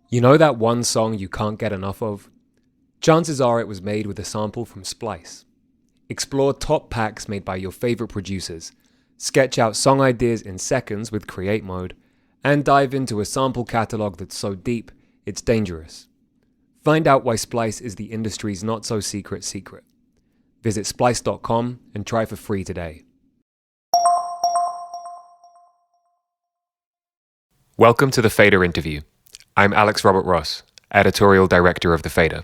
You know that one song you can't get enough of? Chances are it was made with a sample from Splice. Explore top packs made by your favorite producers, sketch out song ideas in seconds with Create Mode, and dive into a sample catalog that's so deep, it's dangerous. Find out why Splice is the industry's not-so-secret secret. Visit splice.com and try for free today. Welcome to the Fader interview. I'm Alex Robert Ross, editorial director of The Fader.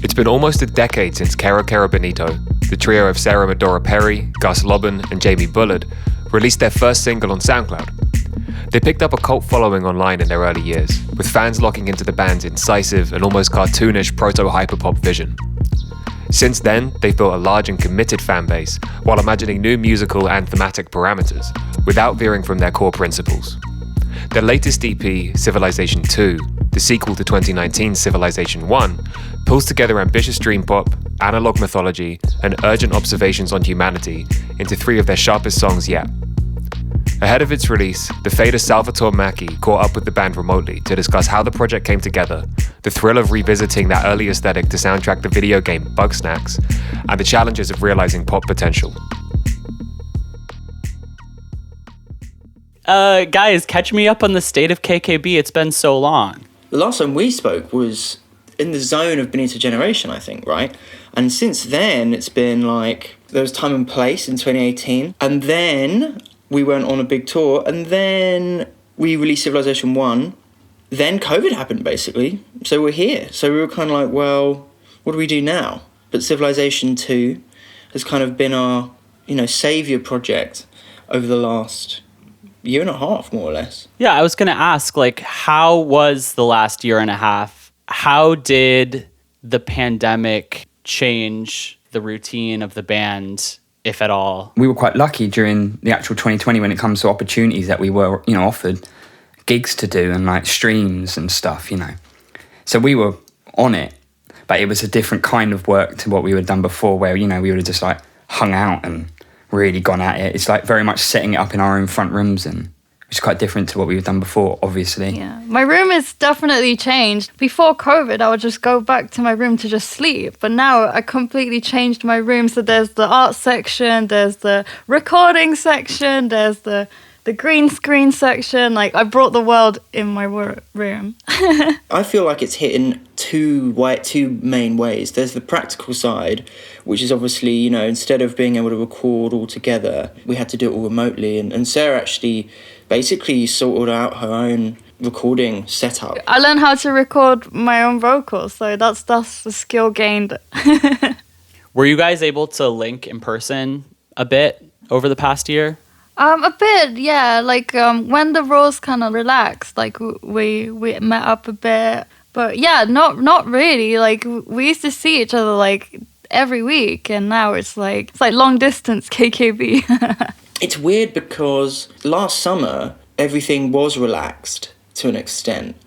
It's been almost a decade since Kero Kero Bonito, the trio of Sarah Medora Perry, Gus Lobban, and Jamie Bullard, released their first single on SoundCloud. They picked up a cult following online in their early years, with fans locking into the band's incisive and almost cartoonish proto-hyperpop vision. Since then, they've built a large and committed fan base while imagining new musical and thematic parameters, without veering from their core principles. Their latest EP, Civilization 2, the sequel to 2019's Civilization 1, pulls together ambitious dream pop, analog mythology, and urgent observations on humanity into three of their sharpest songs yet. Ahead of its release, the Fader's Salvatore Maicki caught up with the band remotely to discuss how the project came together, the thrill of revisiting that early aesthetic to soundtrack the video game Bugsnax, and the challenges of realizing pop potential. Guys, catch me up on the state of KKB. It's been so long. The last time we spoke was in the zone of Bonito Generation, I think, right? And since then, it's been like, there was Time and Place in 2018, and then we went on a big tour, and then we released Civilization 1, then COVID happened, basically, so we're here. So we were kind of like, well, what do we do now? But Civilization 2 has kind of been our, saviour project over the last year and a half, more or less. Yeah, I was going to ask, how was the last year and a half? How did the pandemic change the routine of the band, if at all? We were quite lucky during the actual 2020 when it comes to opportunities that we were, offered gigs to do and streams and stuff, So we were on it, but it was a different kind of work to what we would have done before where, we would have just hung out and really gone at it. It's very much setting it up in our own front rooms, and which is quite different to what we've done before, obviously. Yeah, my room has definitely changed. Before COVID, I would just go back to my room to just sleep. But now I completely changed my room. So there's the art section, there's the recording section, there's the green screen section. I brought the world in my room. I feel like it's hit in two main ways. There's the practical side, which is obviously, instead of being able to record all together, we had to do it all remotely. And Sarah actually basically sorted out her own recording setup. I learned how to record my own vocals, so that's the skill gained. Were you guys able to link in person a bit over the past year? A bit, yeah. When the rules kind of relaxed, we met up a bit. But yeah, not really. We used to see each other every week, and now it's long distance KKB. It's weird because last summer everything was relaxed to an extent,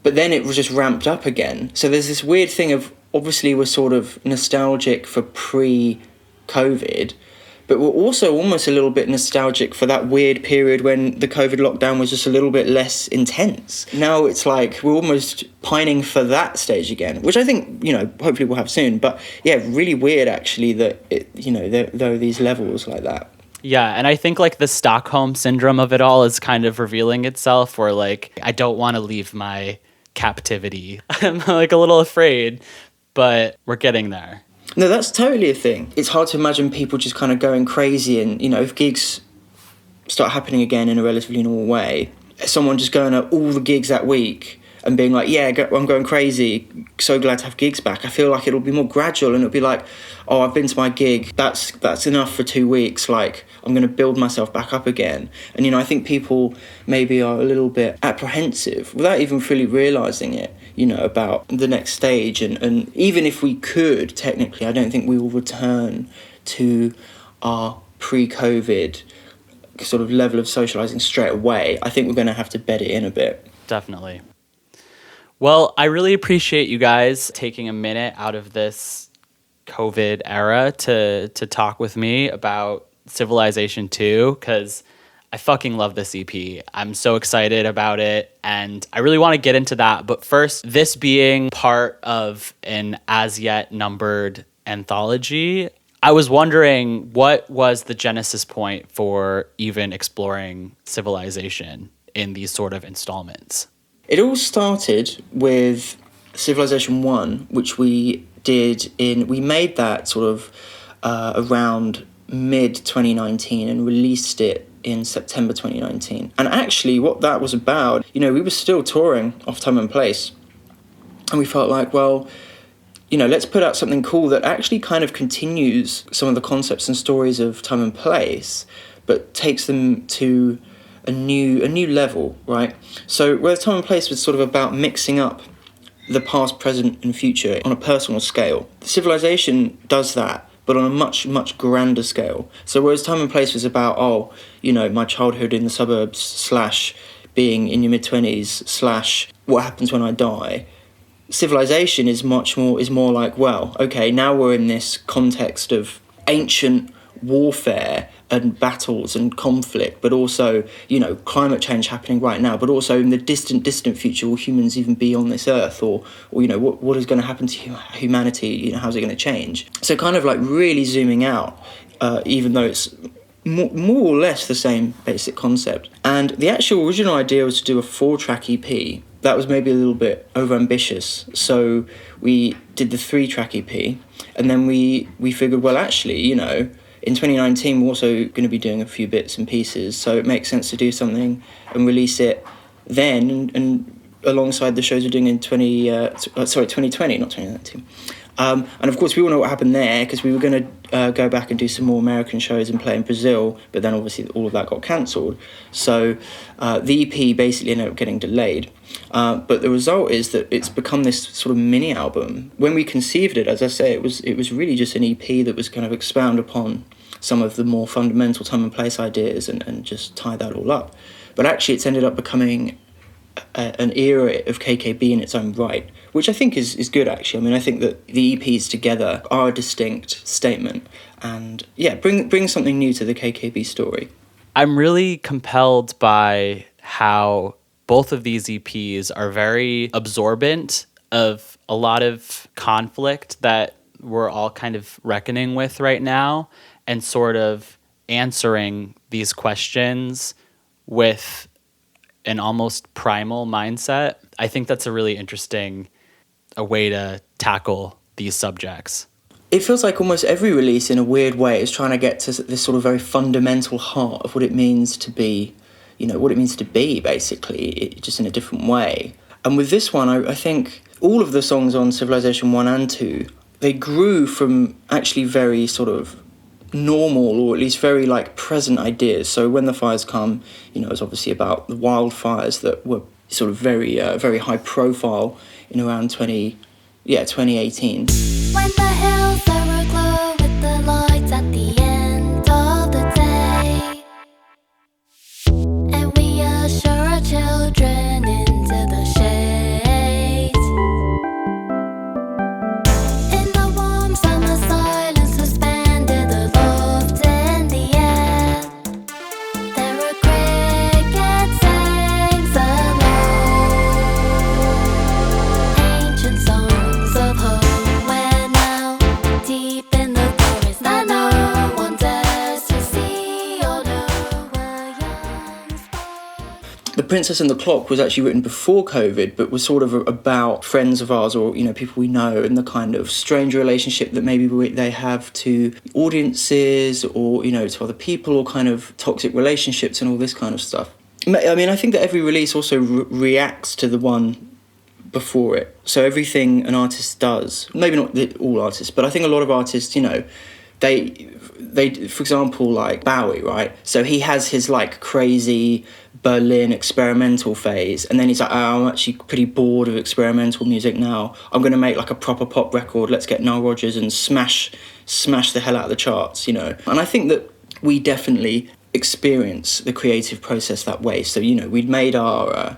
but then it was just ramped up again. So there's this weird thing of, obviously we're sort of nostalgic for pre-COVID, but we're also almost a little bit nostalgic for that weird period when the COVID lockdown was just a little bit less intense. Now it's we're almost pining for that stage again, which I think, hopefully we'll have soon. But yeah, really weird actually that, there are these levels like that. Yeah, and I think the Stockholm syndrome of it all is kind of revealing itself, where I don't want to leave my captivity. I'm a little afraid, but we're getting there. No, that's totally a thing. It's hard to imagine people just kind of going crazy and, if gigs start happening again in a relatively normal way, someone just going to all the gigs that week and being I'm going crazy, so glad to have gigs back. I feel it'll be more gradual, and it'll be oh, I've been to my gig, that's enough for 2 weeks, I'm going to build myself back up again. And, I think people maybe are a little bit apprehensive without even fully realising it, about the next stage. And even if we could, technically, I don't think we will return to our pre-COVID sort of level of socialising straight away. I think we're going to have to bed it in a bit. Definitely. Well, I really appreciate you guys taking a minute out of this COVID era to talk with me about Civilization 2, because I fucking love this EP. I'm so excited about it, and I really want to get into that. But first, this being part of an as yet numbered anthology, I was wondering, what was the genesis point for even exploring Civilization in these sort of installments? It all started with Civilization 1, which we made that sort of around mid 2019 and released it in September 2019. And actually what that was about, we were still touring off Time and Place, and we felt like, well, let's put out something cool that actually kind of continues some of the concepts and stories of Time and Place, but takes them to a new level, right? So where Time and Place was sort of about mixing up the past, present, and future on a personal scale, Civilization does that, but on a much, much grander scale. So whereas Time and Place was about, my childhood in the suburbs / being in your mid-20s / what happens when I die, Civilization is more like, well, okay, now we're in this context of ancient warfare and battles and conflict, but also, climate change happening right now, but also in the distant future, will humans even be on this earth, or what is going to happen to humanity, how's it going to change? So kind of like really zooming out, even though it's more or less the same basic concept. And the actual original idea was to do a 4-track EP. That was maybe a little bit overambitious, so we did the 3-track EP, and then we figured, well, actually, in 2019 we're also going to be doing a few bits and pieces, so it makes sense to do something and release it then, and alongside the shows we're doing in 2020, not 2019. And of course we all know what happened there, because we were going to go back and do some more American shows and play in Brazil, but then obviously all of that got cancelled, so the EP basically ended up getting delayed. But the result is that it's become this sort of mini album. When we conceived it, as I say, it was really just an EP that was kind of expound upon some of the more fundamental Time and Place ideas and just tie that all up. But actually it's ended up becoming an era of KKB in its own right, which I think is good, actually. I mean, I think that the EPs together are a distinct statement, and bring something new to the KKB story. I'm really compelled by how both of these EPs are very absorbent of a lot of conflict that we're all kind of reckoning with right now, and sort of answering these questions with an almost primal mindset. I think that's a really interesting way to tackle these subjects. It feels like almost every release in a weird way is trying to get to this sort of very fundamental heart of what it means to be, what it means to be, basically, just in a different way. And with this one, I think all of the songs on Civilization 1 and 2, they grew from actually very sort of normal, or at least very present ideas. So When the Fires Come, it's obviously about the wildfires that were sort of very very high profile in around 2018. When the hills are aglow with the lights at the end of the day, and we usher our children into the shade, in the warm summer silence suspended aloft in the air, there are crickets sings alone, ancient songs of hope. We're now deep in the forest that no one dares to see or know. We're young spirits. The Princess and the Clock was actually written before COVID, but was sort of about friends of ours, or people we know, and the kind of strange relationship that maybe they have to audiences, or to other people, or kind of toxic relationships and all this kind of stuff. I mean, I think that every release also reacts to the one before it. So everything an artist does, maybe not all artists, but I think a lot of artists, they for example, like Bowie, right? So he has his crazy Berlin experimental phase, and then he's like, oh, I'm actually pretty bored of experimental music now. I'm going to make a proper pop record. Let's get Nile Rodgers and smash the hell out of the charts, And I think that we definitely experience the creative process that way. So, we'd made our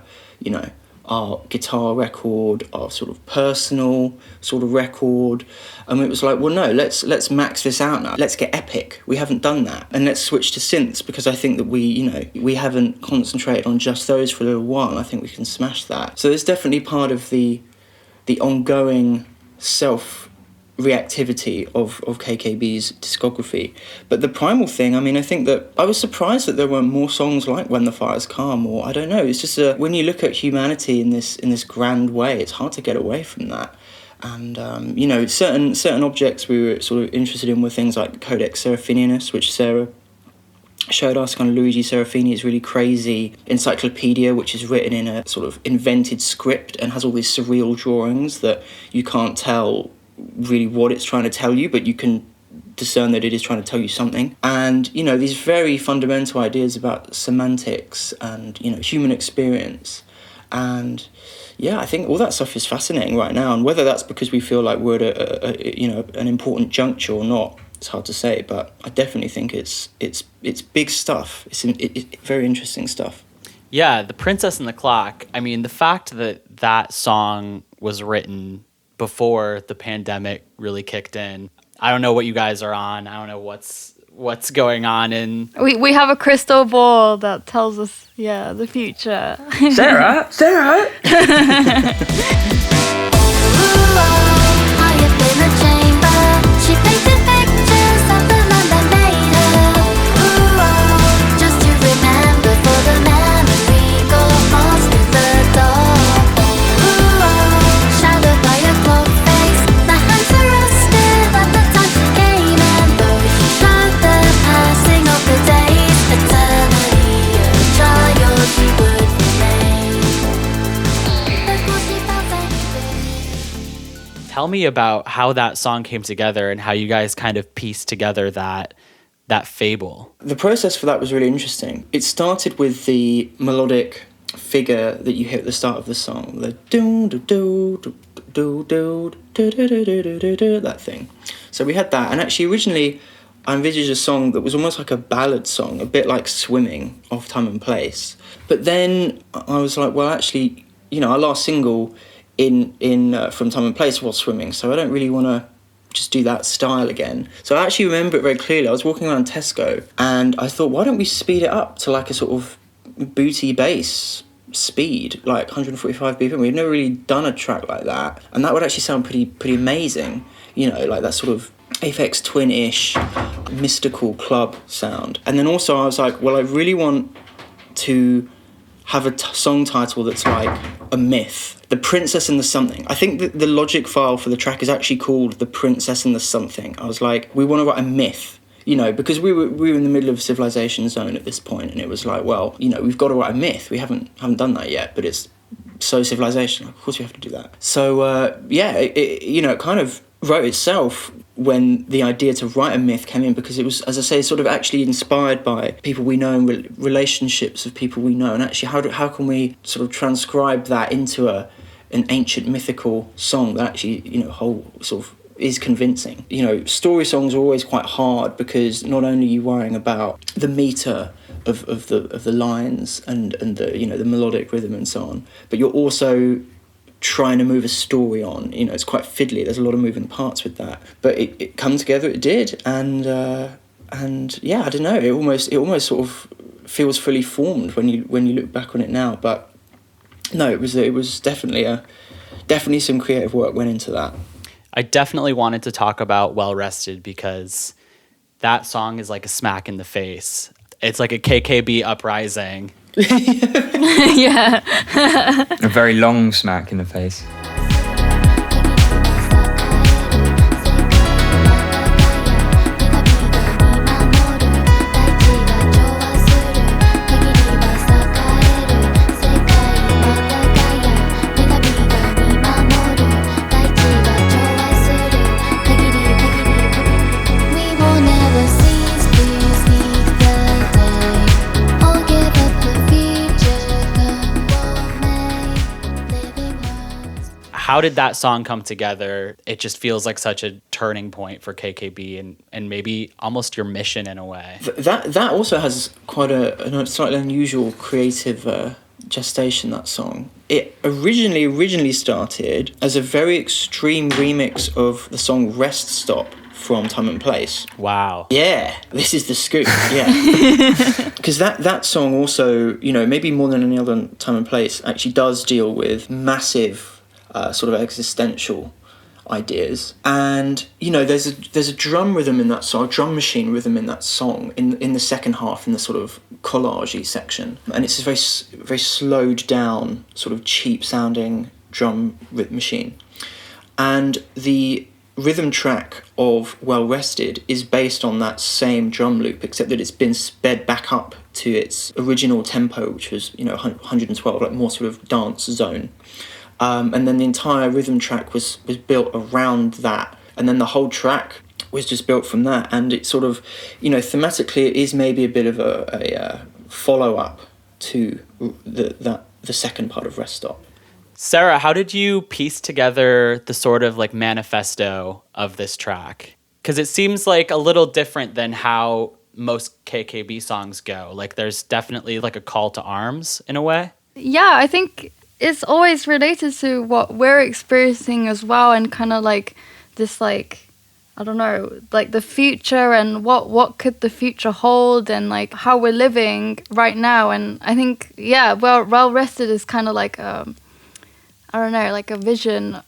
our guitar record, our sort of personal sort of record. And it was like, well, no, let's max this out now. Let's get epic. We haven't done that. And let's switch to synths, because I think that we haven't concentrated on just those for a little while. I think we can smash that. So there's definitely part of the ongoing self-reactivity of KKB's discography. But the primal thing, I mean, I think that I was surprised that there weren't more songs like When the Fire's Calm, or I don't know, it's just when you look at humanity in this grand way, it's hard to get away from that. And, certain objects we were sort of interested in were things like Codex Seraphinianus, which Sarah showed us, kind of Luigi Serafini's really crazy encyclopedia, which is written in a sort of invented script and has all these surreal drawings that you can't tell really what it's trying to tell you, but you can discern that it is trying to tell you something. And, these very fundamental ideas about semantics and, human experience. And yeah, I think all that stuff is fascinating right now. And whether that's because we feel like we're at an important juncture or not, it's hard to say. But I definitely think it's big stuff. It's very interesting stuff. Yeah, The Princess and the Clock. I mean, the fact that song was written before the pandemic really kicked in. I don't know what you guys are on. I don't know what's going on in... We have a crystal ball that tells us, the future. Sarah! Tell me about how that song came together and how you guys kind of pieced together that fable. The process for that was really interesting. It started with the melodic figure that you hear at the start of the song, the do do do do do do do do do do, that thing. So we had that, and actually originally I envisaged a song that was almost like a ballad song, a bit like Swimming off Time and Place. But then I was like, well, actually, our last single in From Time and Place was Swimming, so I don't really want to just do that style again. So I actually remember it very clearly. I was walking around Tesco and I thought, why don't we speed it up to like a sort of booty bass speed, like 145 BPM. We've never really done a track like that, and that would actually sound pretty amazing, like that sort of Aphex Twin-ish mystical club sound. And then also I was like, well, I really want to have a song title that's like a myth. The Princess and the Something. I think that the logic file for the track is actually called The Princess and the Something. I was like, we want to write a myth, because we were in the middle of Civilization Zone at this point, and it was like, well, we've got to write a myth. We haven't done that yet, but it's so Civilization. Of course we have to do that. So it kind of wrote itself when the idea to write a myth came in, because it was, as I say, sort of actually inspired by people we know and relationships of people we know, and actually how can we sort of transcribe that into an ancient mythical song that actually whole sort of is convincing. Story songs are always quite hard, because not only are you worrying about the meter of the lines and the the melodic rhythm and so on, but you're also trying to move a story on. It's quite fiddly. There's a lot of moving parts with that, but it come together. It did, and yeah, I don't know. It almost sort of feels fully formed when you look back on it now. But no, it was definitely some creative work went into that. I definitely wanted to talk about Well Rested, because that song is like a smack in the face. It's like a KKB uprising. Yeah. A very long smack in the face. How did that song come together? It just feels like such a turning point for KKB and maybe almost your mission in a way. That also has quite a slightly unusual creative gestation, that song. it originally started as a very extreme remix of the song Rest Stop from Time and Place. Wow. Yeah, this is the scoop, yeah. Because that song also, you know, maybe more than any other Time and Place, actually does deal with massive sort of existential ideas. And, you know, there's a drum rhythm in that song, a drum machine rhythm in that song, in the second half, in the sort of collage-y section. And it's a very, very slowed down, sort of cheap sounding drum machine. And the rhythm track of Well Rested is based on that same drum loop, except that it's been sped back up to its original tempo, which was, you know, 112, like more sort of dance zone. And then the entire rhythm track was built around that, and then the whole track was just built from that. And it sort of, you know, thematically it is maybe a bit of a follow-up to the second part of Rest Stop. Sarah, how did you piece together the sort of like manifesto of this track? Because it seems like a little different than how most KKB songs go. Like there's definitely like a call to arms in a way. Yeah, I think it's always related to what we're experiencing as well, and kind of like this, like, I don't know, like the future and what could the future hold, and like how we're living right now. And I think, yeah, Well Rested is kind of like I don't know, like a vision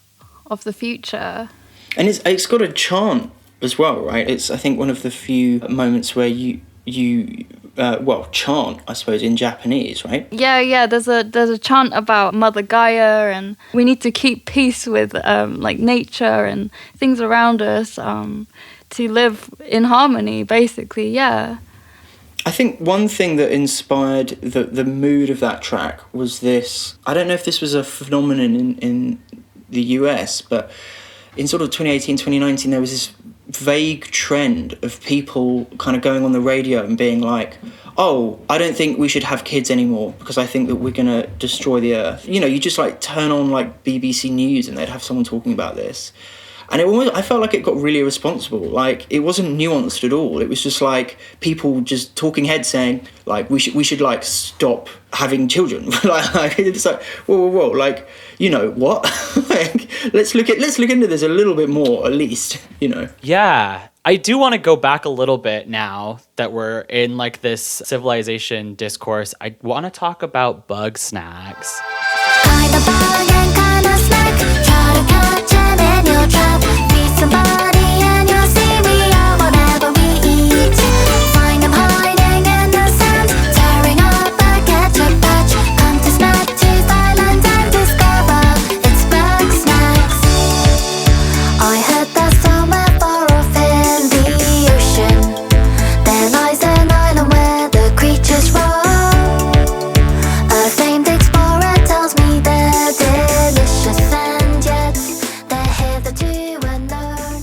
of the future. And it's got a chant as well, right? It's, I think, one of the few moments where you chant, I suppose, in Japanese, right? Yeah. There's a chant about Mother Gaia, and we need to keep peace with like nature and things around us to live in harmony, basically. Yeah. I think one thing that inspired the mood of that track was this. I don't know if this was a phenomenon in the US, but in sort of 2018, 2019, there was this vague trend of people kind of going on the radio and being like, oh, I don't think we should have kids anymore because I think that we're going to destroy the earth. You know, you just like turn on like BBC News and they'd have someone talking about this. And I felt like it got really irresponsible. Like, it wasn't nuanced at all. It was just like people just talking heads saying like we should like stop having children. like it's like whoa, like, you know what? Like, let's look into this a little bit more, at least, you know. Yeah. I do want to go back a little bit now that we're in like this civilization discourse. I want to talk about Bugsnax. Kind of bug and kind of snack. Try to catch 'em in your trap. Feed somebody and you'll see we are whatever we eat. Find 'em hiding in the sand, tearing up a ketchup patch. Come to Snack Tooth Island and discover it's Bugsnax. I heard that somewhere far off in the ocean there lies an island where the creatures roam. A famed explorer tells me they're delicious, and yet they're hitherto unknown.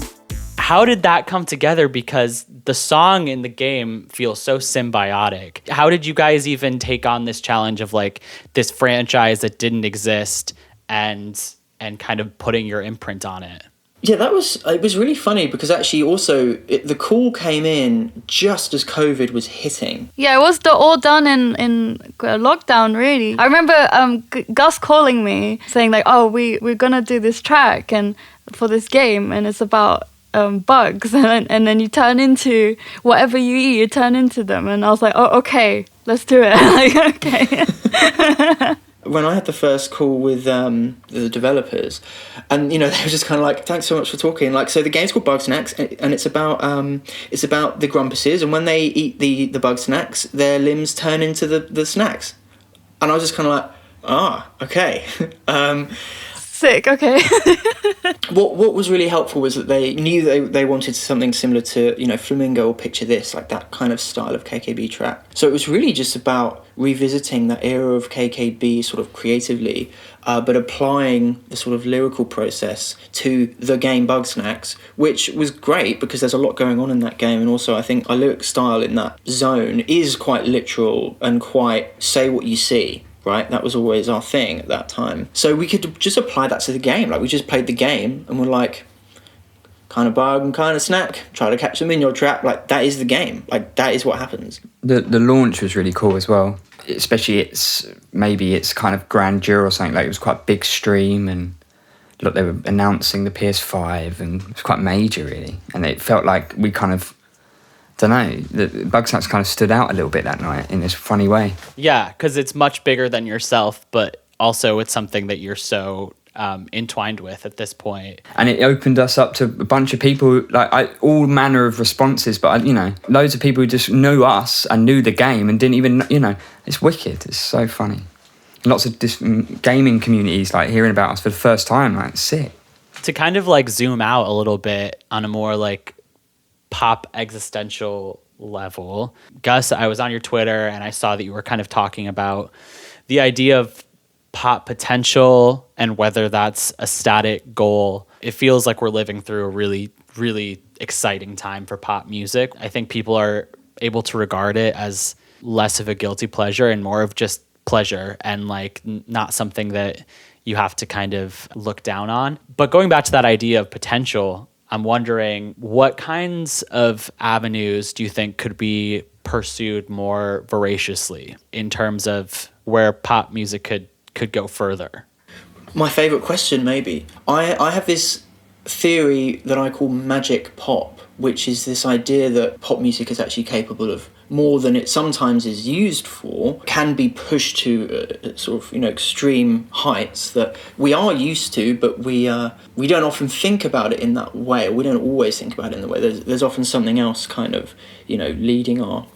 How did that come together? Because the song in the game feels so symbiotic. How did you guys even take on this challenge of like this franchise that didn't exist and kind of putting your imprint on it? Yeah, it was really funny because actually also the call came in just as COVID was hitting. Yeah, it was all done in lockdown, really. I remember Gus calling me saying like, oh, we're gonna do this track and for this game, and it's about bugs, and then you turn into whatever you eat, you turn into them. And I was like, oh, okay, let's do it. Like, okay. When I had the first call with the developers, and, you know, they were just kind of like, thanks so much for talking. Like, so the game's called Bugsnax, and it's about the grumpuses, and when they eat the Bugsnax, their limbs turn into the snacks. And I was just kind of like, okay. Sick, okay. What was really helpful was that they knew they wanted something similar to, you know, Flamingo or Picture This, like that kind of style of KKB track. So it was really just about revisiting that era of KKB sort of creatively, but applying the sort of lyrical process to the game Bugsnax, which was great because there's a lot going on in that game. And also I think our lyric style in that zone is quite literal and quite say what you see. Right, that was always our thing at that time. So we could just apply that to the game. Like, we just played the game and we're like, kind of bargain, kind of snack, try to catch them in your trap. Like, that is the game. Like, that is what happens. The launch was really cool as well, especially its kind of grandeur or something. Like, it was quite a big stream, and look, they were announcing the PS5, and it was quite major, really. And it felt like we kind of, don't know, the Bugsnax kind of stood out a little bit that night in this funny way. Yeah, because it's much bigger than yourself, but also it's something that you're so entwined with at this point. And it opened us up to a bunch of people, all manner of responses, but, loads of people who just knew us and knew the game and didn't even, it's wicked. It's so funny. Lots of gaming communities, like, hearing about us for the first time, like, sick. To kind of, like, zoom out a little bit on a more, like, pop existential level, Gus, I was on your Twitter and I saw that you were kind of talking about the idea of pop potential and whether that's a static goal. It feels like we're living through a really, really exciting time for pop music. I think people are able to regard it as less of a guilty pleasure and more of just pleasure, and like not something that you have to kind of look down on. But going back to that idea of potential, I'm wondering what kinds of avenues do you think could be pursued more voraciously in terms of where pop music could go further? My favourite question, maybe. I have this theory that I call magic pop, which is this idea that pop music is actually capable of more than it sometimes is used for, can be pushed to sort of, extreme heights that we are used to, but we don't often think about it in that way. We don't always think about it in the way. There's often something else kind of, leading our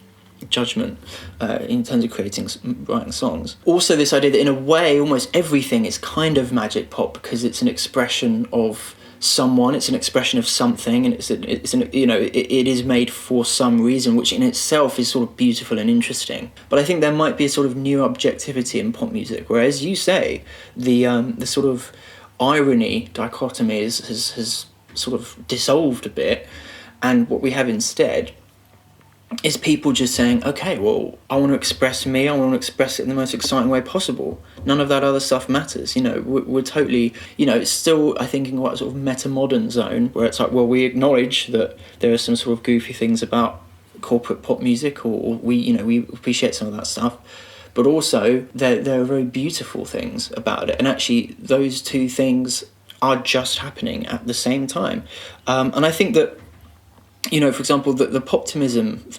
judgment in terms of writing songs. Also, this idea that in a way almost everything is kind of magic pop because it's an expression of someone, it's an expression of something, and it is made for some reason, which in itself is sort of beautiful and interesting. But I think there might be a sort of new objectivity in pop music, where, as you say, the sort of irony dichotomy has sort of dissolved a bit, and what we have instead is people just saying, okay, well, I want to express me, I want to express it in the most exciting way possible. None of that other stuff matters, we're totally, it's still, I think, in quite a sort of meta-modern zone, where it's like, well, we acknowledge that there are some sort of goofy things about corporate pop music, or we appreciate some of that stuff, but also there are very beautiful things about it, and actually those two things are just happening at the same time. And I think that, for example, the poptimism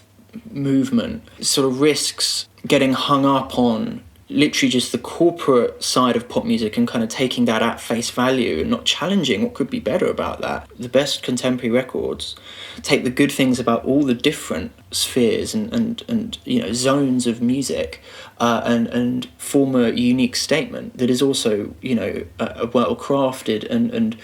movement sort of risks getting hung up on literally just the corporate side of pop music and kind of taking that at face value and not challenging what could be better about that. The best contemporary records take the good things about all the different spheres and zones of music and form a unique statement that is also a well crafted and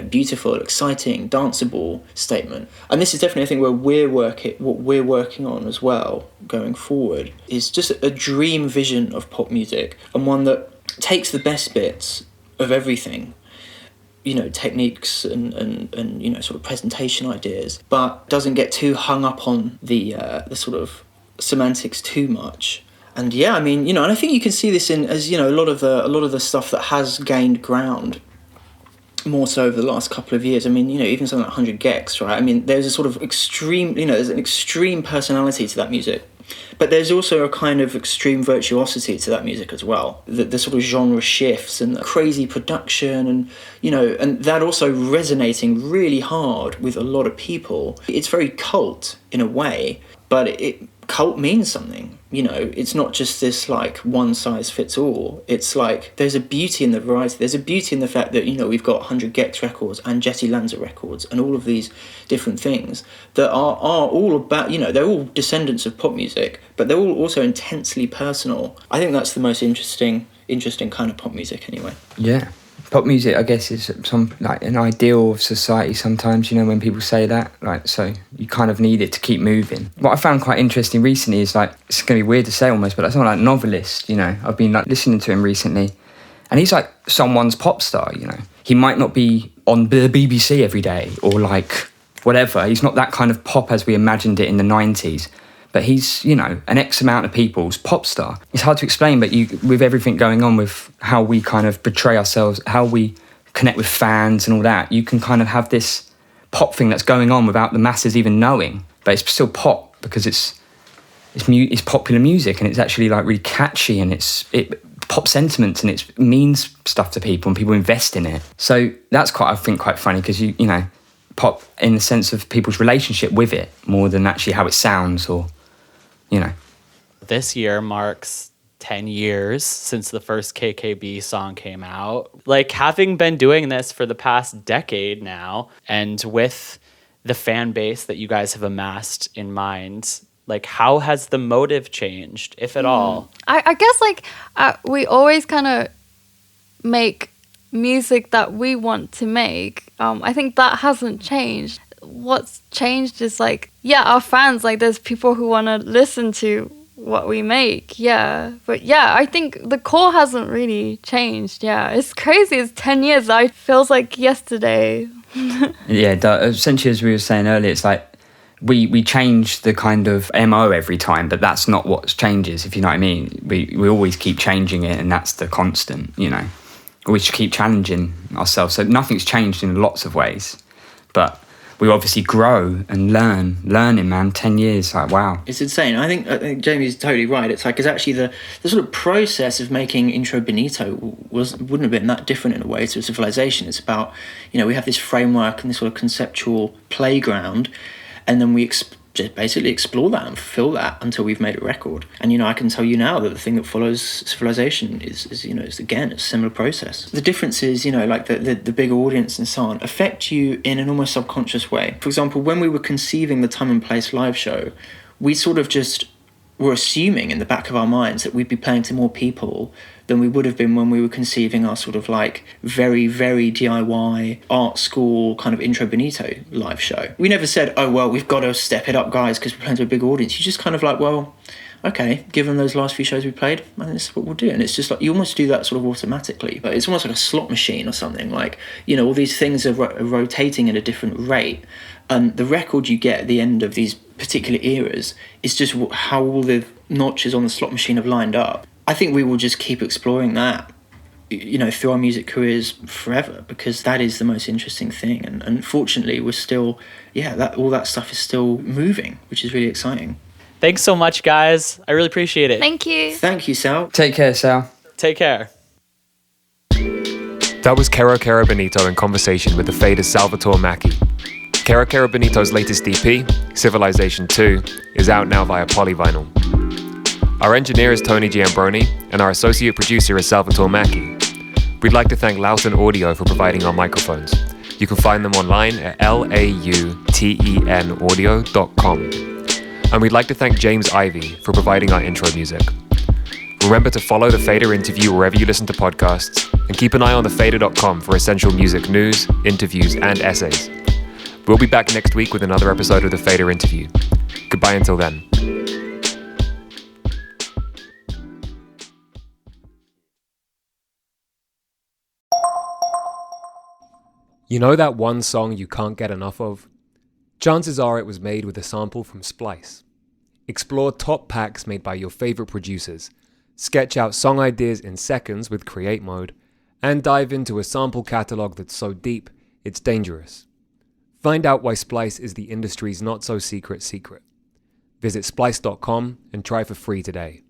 beautiful, exciting, danceable statement. And this is definitely a thing where what we're working on as well going forward is just a dream vision of pop music, and one that takes the best bits of everything, techniques and sort of presentation ideas, but doesn't get too hung up on the sort of semantics too much. And yeah, and I think you can see this in, as a lot of the stuff that has gained ground more so over the last couple of years. Even something like 100 Gex, right? There's a sort of extreme, there's an extreme personality to that music. But there's also a kind of extreme virtuosity to that music as well. The sort of genre shifts and the crazy production and, and that also resonating really hard with a lot of people. It's very cult in a way, but cult means something. It's not just this like one size fits all. It's like there's a beauty in the variety. There's a beauty in the fact that we've got 100 Gex records and Jetty Lanza records and all of these different things that are all about, they're all descendants of pop music, but they're all also intensely personal. I think that's the most interesting kind of pop music anyway. Yeah. Pop music, I guess, is some like an ideal of society sometimes, when people say that. So you kind of need it to keep moving. What I found quite interesting recently is it's going to be weird to say almost, but like someone like Novelist, I've been listening to him recently, and he's like someone's pop star, He might not be on the BBC every day or like whatever. He's not that kind of pop as we imagined it in the 90s. But he's, an X amount of people's pop star. It's hard to explain, but with everything going on with how we kind of portray ourselves, how we connect with fans and all that, you can kind of have this pop thing that's going on without the masses even knowing, but it's still pop because it's popular music, and it's actually like really catchy, and it pop sentiments, and it means stuff to people, and people invest in it. So that's I think quite funny, because you know, pop in the sense of people's relationship with it more than actually how it sounds, or you know. This year marks 10 years since the first KKB song came out. Like, having been doing this for the past decade now, and with the fan base that you guys have amassed in mind, like, how has the motive changed, if at all? I guess, like, we always kind of make music that we want to make. I think that hasn't changed. What's changed is, like, yeah, our fans, like, there's people who want to listen to what we make, yeah. But yeah, I think the core hasn't really changed, yeah. It's crazy, it's 10 years. It feels like yesterday. Yeah, essentially, as we were saying earlier, it's like we change the kind of MO every time, but that's not what changes, if you know what I mean. We always keep changing it, and that's the constant, you know. We should keep challenging ourselves. So nothing's changed in lots of ways, but we obviously grow and learning, man. 10 years, like, wow. It's insane. I think Jamie's totally right. It's like, it's actually the sort of process of making Intro Bonito wouldn't have been that different in a way to Civilization. It's about, you know, we have this framework and this sort of conceptual playground, and then we just basically explore that and fulfill that until we've made a record. And, you know, I can tell you now that the thing that follows Civilization is you know, it's a similar process. The difference is, you know, like the bigger audience and so on affect you in an almost subconscious way. For example, when we were conceiving the Time and Place live show, we sort of just were assuming in the back of our minds that we'd be playing to more people than we would have been when we were conceiving our sort of like very, very DIY art school kind of Intro Bonito live show. We never said, oh, well, we've got to step it up, guys, because we're playing to a big audience. You just kind of like, well, okay, given those last few shows we played, I think this is what we'll do. And it's just like, you almost do that sort of automatically, but it's almost like a slot machine or something. Like, you know, all these things are rotating at a different rate. And the record you get at the end of these particular eras is just how all the notches on the slot machine have lined up. I think we will just keep exploring that, you know, through our music careers forever, because that is the most interesting thing. And fortunately, we're still, all that stuff is still moving, which is really exciting. Thanks so much, guys. I really appreciate it. Thank you. Thank you, Sal. Take care, Sal. Take care. That was Kero Kero Bonito in conversation with the Fader's Salvatore Maicki. Kero Kero Bonito's latest EP, Civilization 2, is out now via Polyvinyl. Our engineer is Tony Giambroni, and our associate producer is Salvatore Maicki. We'd like to thank Lauten Audio for providing our microphones. You can find them online at lautenaudio.com. And we'd like to thank James Ivey for providing our intro music. Remember to follow The Fader Interview wherever you listen to podcasts, and keep an eye on thefader.com for essential music news, interviews, and essays. We'll be back next week with another episode of The Fader Interview. Goodbye until then. You know that one song you can't get enough of? Chances are it was made with a sample from Splice. Explore top packs made by your favorite producers, sketch out song ideas in seconds with Create Mode, and dive into a sample catalog that's so deep, it's dangerous. Find out why Splice is the industry's not-so-secret secret. Visit splice.com and try for free today.